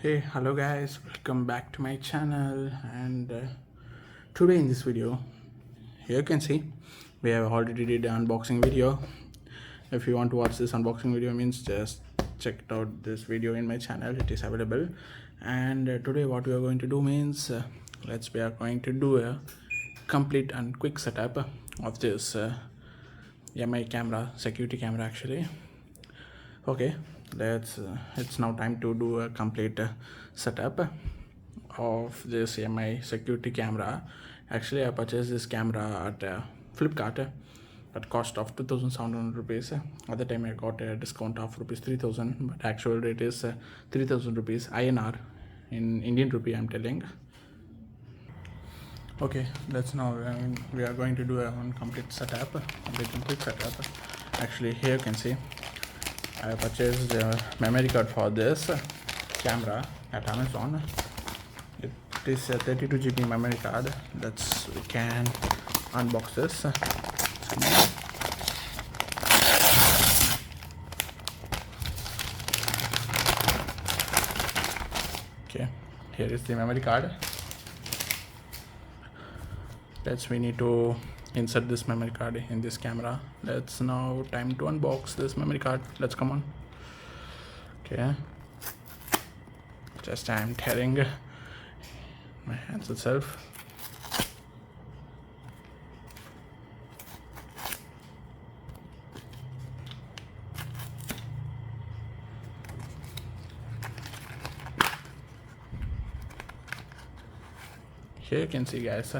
Hey, hello guys, welcome back to my channel. And today in this video, here you can see we have already did an unboxing video. If you want to watch this unboxing video, means just check out this video in my channel, it is available. And today what we are going to do means we are going to do a complete and quick setup of this mi camera, security camera actually. Okay, it's now time to do a complete setup of this mi security camera. Actually, I purchased this camera at Flipkart at cost of 2700 rupees. At the time I got a discount of rupees 3000, but actual rate is 3000 rupees INR in Indian rupee, I'm telling. Okay, let's now we are going to do a one complete setup, complete setup. Actually, here you can see I purchased a memory card for this camera at Amazon. It is a 32 GB memory card. We can unbox this. Okay, here is the memory card. We need to insert this memory card in this camera. Let's now time to unbox this memory card. Let's come on. Okay, just I'm tearing my hands itself. Here you can see guys,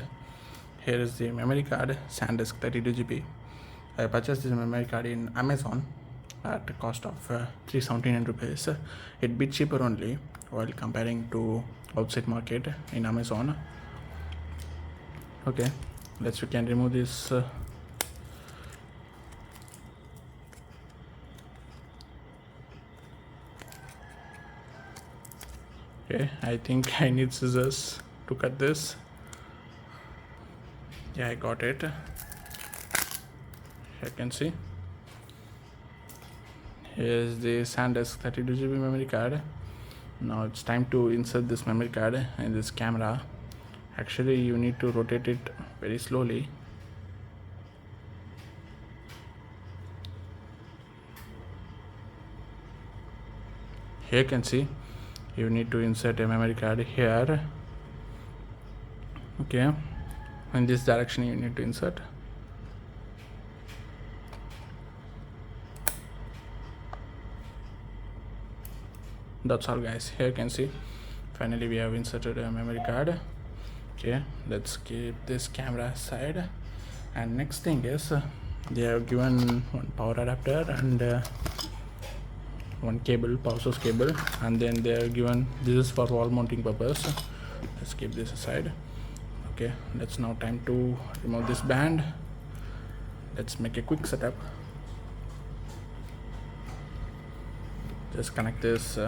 here is the memory card, SanDisk 32 GB. I purchased this memory card in Amazon at the cost of 379 rupees. It bit cheaper only while comparing to outside market in Amazon. Okay, we can remove this. Okay, I think I need scissors to cut this. Yeah, I got it. You can see here's the SanDisk 32 GB memory card. Now it's time to insert this memory card in this camera. Actually, you need to rotate it very slowly. Here you can see you need to insert a memory card here. Okay, in this direction you need to insert. That's all guys. Here you can see finally we have inserted a memory card. Okay, let's keep this camera aside. And next thing is they have given one power adapter and one cable, power source cable, and then they are given this is for wall mounting purpose. Let's keep this aside. Okay, let's now time to remove this band. Let's make a quick setup. Just connect this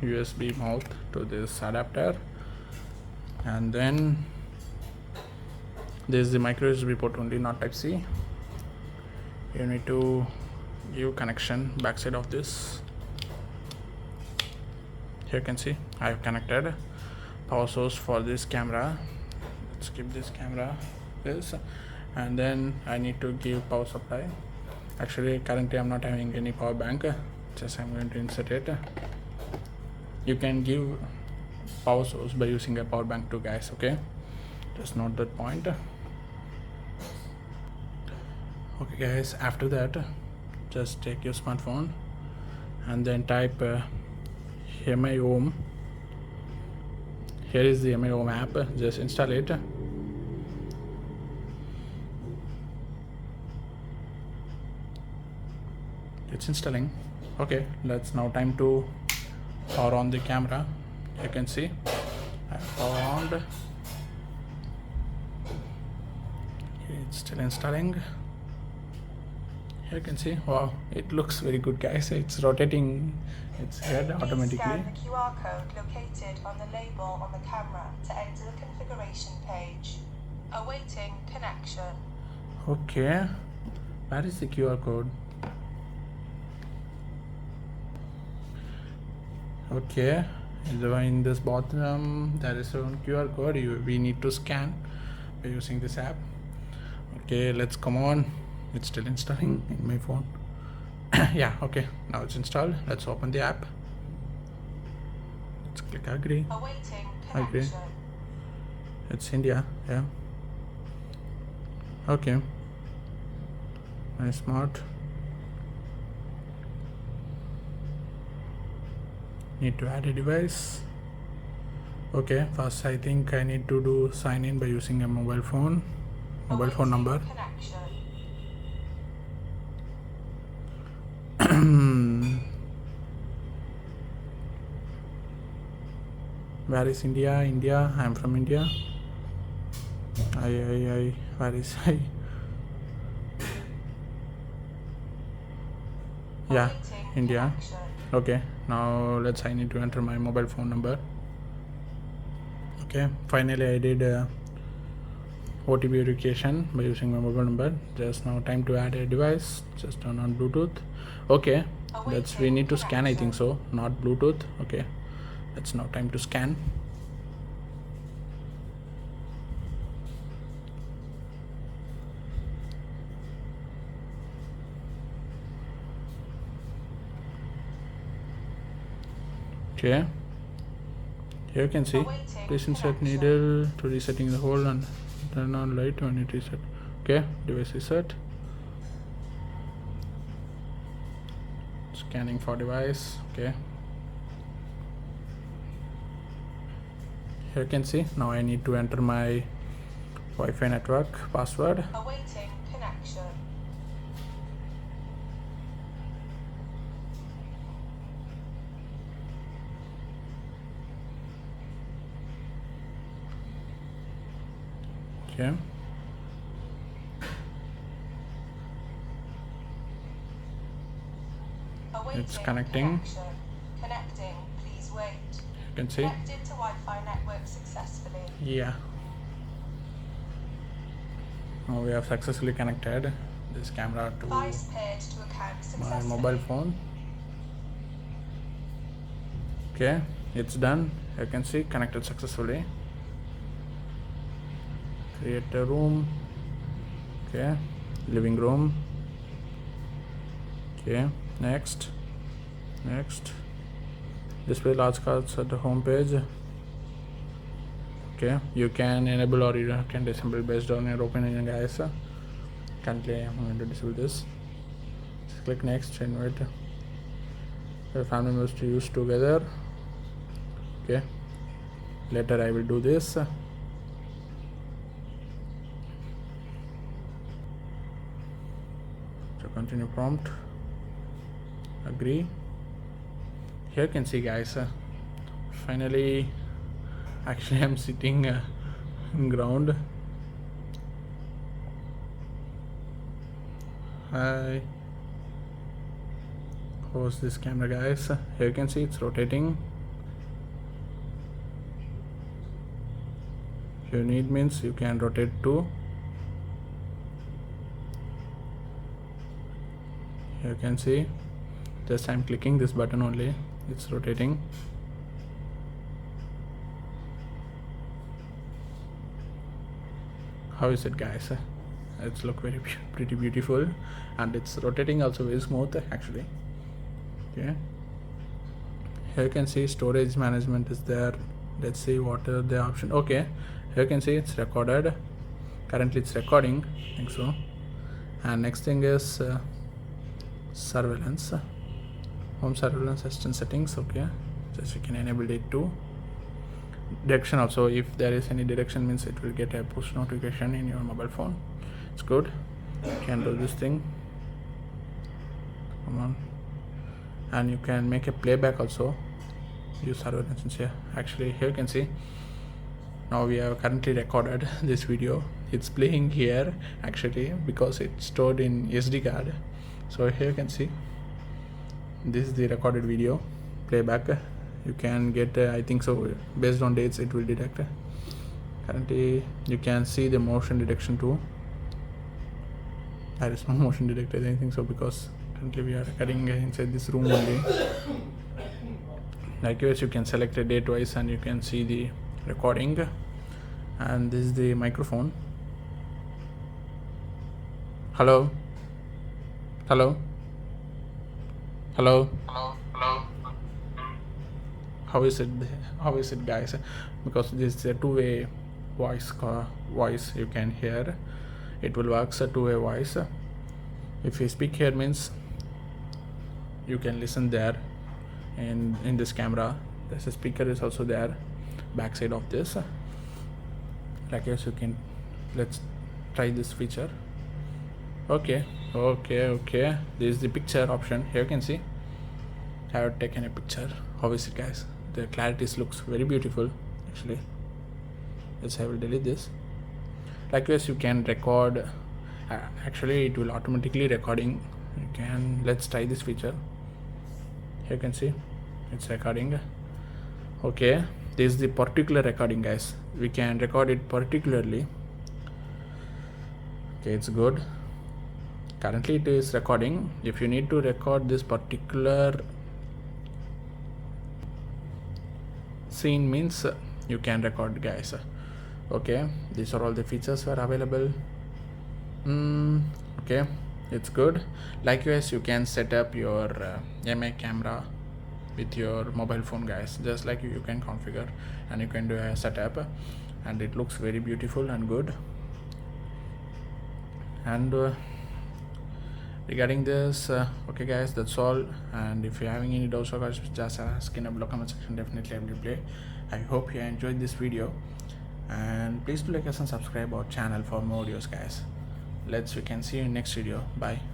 USB mouth to this adapter, and then this is the micro USB port only, not type C. You need to give connection backside of this. Here you can see I have connected power source for this camera. Let's keep this camera this, and then I need to give power supply. Actually currently I'm not having any power bank, just I'm going to insert it. You can give power source by using a power bank too guys. Okay, just note that point. Okay guys, after that just take your smartphone and then type mi home. Here is the mi home app, just install it. It's installing. Okay, let's now time to power on the camera. You can see I power on. It's still installing. Here you can see, wow, it looks very good guys. It's rotating its head automatically. Scan the QR code located on the label on the camera to enter the configuration page. Awaiting connection. Okay, where is the QR code? Okay, In this bottom there is a QR code we need to scan by using this app. Okay, let's come on. It's still installing in my phone. Yeah, okay, now it's installed. Let's open the app. Let's click agree. Awaiting Agree. connection. It's India. Yeah, okay, my smart. Need to add a device. Okay, first I think I need to do sign in by using a mobile phone Awaiting number. Connection. Where is India? India, I'm from India. Where is I? Yeah, Awaiting India. connection. Okay, now I need to enter my mobile phone number. Okay, finally I did OTP verification by using my mobile number. Just now time to add a device. Just turn on Bluetooth. Okay, we need to scan, I think so, not Bluetooth. Okay, that's now time to scan. Okay, here you can see, please insert needle to resetting the hole and turn on light when it reset. Okay, device reset. Scanning for device. Okay, here you can see, now I need to enter my Wi-Fi network password. Awaiting connection. Okay, Awaiting it's connecting. connection. Connecting. Please wait. You can see, Connected to Wi-Fi network successfully. yeah, now we have successfully connected this camera to Device paired to account my successfully. mobile phone. Okay, it's done. You can see, connected successfully. Create a room. Okay, living room. Okay, next display large cards at the home page. Okay, you can enable or you can disable based on your opinion, guys. Currently I'm going to disable this. Just click next. Invite your family members to use together. Okay, later I will do this. So continue prompt, agree. Here you can see, guys, finally actually I'm sitting in ground. Hi, how's this camera, guys? Here you can see it's rotating. If you need means you can rotate too. Here you can see, just I'm clicking this button only, it's rotating. How is it, guys? It's look very pretty beautiful, and it's rotating also very smooth actually. Okay, here you can see storage management is there. Let's see what are the option. Okay, here you can see it's recorded. Currently it's recording, I think so. And next thing is surveillance, home surveillance assistant settings. Okay, just you can enable it too. Direction also, if there is any direction means it will get a push notification in your mobile phone. It's good. You can do this thing, come on, and you can make a playback also. Use surveillance here. Actually here you can see, now we have currently recorded this video. It's playing here actually because it's stored in SD card. So here you can see, this is the recorded video playback. You can get I think so, based on dates it will detect. Currently you can see the motion detection too. There is no motion detected, I think so, because currently we are recording inside this room only. Like this, you can select a date twice and you can see the recording. And this is the microphone. Hello. Hello. Hello. How is it guys? Because this is a two-way voice you can hear. It will work a two-way voice. If you speak here means you can listen there, and in this camera there's a speaker is also there backside of this. Like yes, you can, let's try this feature. Okay, this is the picture option. Here you can see I have taken a picture. How is it guys? The clarity looks very beautiful actually. Yes, I will delete this. Likewise, you can record. Actually it will automatically recording. You can, let's try this feature. Here you can see it's recording. Okay, this is the particular recording guys. We can record it particularly. Okay, it's good. Currently it is recording. If you need to record this particular scene means you can record guys. Okay, these are all the features were available. Okay, it's good. Likewise, you can set up your MA camera with your mobile phone guys. Just like you can configure and you can do a setup, and it looks very beautiful and good. And regarding this, okay guys, that's all. And if you're having any doubts or questions, just ask in the below comment section. Definitely I will reply. I hope you enjoyed this video, and please do like us and subscribe our channel for more videos guys. We can see you in next video. Bye.